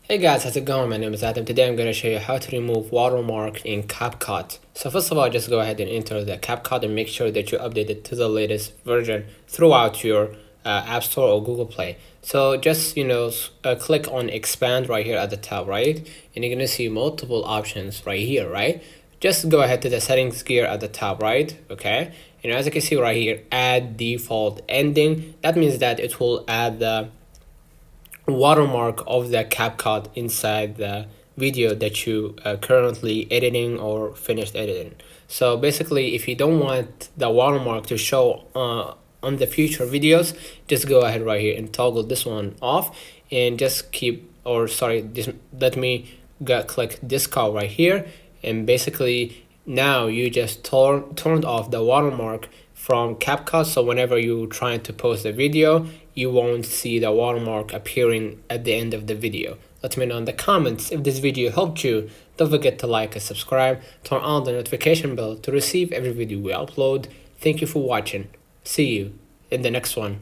Hey guys, how's it going? My name is Adam. Today I'm going to show you how to remove watermark in CapCut. So first of all, just go ahead and enter the CapCut and make sure that you update it to the latest version throughout your App Store or Google Play. So just, click on expand right here at the top, right? And you're going to see multiple options right here, right? Just go ahead to the settings gear at the top, right? Okay. And as you can see right here, add default ending. That means that it will add the watermark of the CapCut inside the video that you currently editing or finished editing. So basically, if you don't want the watermark to show on the future videos, just go ahead right here and toggle this one off and just keep, or sorry, this, let me click this call right here, and basically now you just turned off the watermark from CapCut, so whenever you're trying to post a video, you won't see the watermark appearing at the end of the video. Let me know in the comments if this video helped you. Don't forget to like and subscribe, turn on the notification bell to receive every video we upload. Thank you for watching. See you in the next one.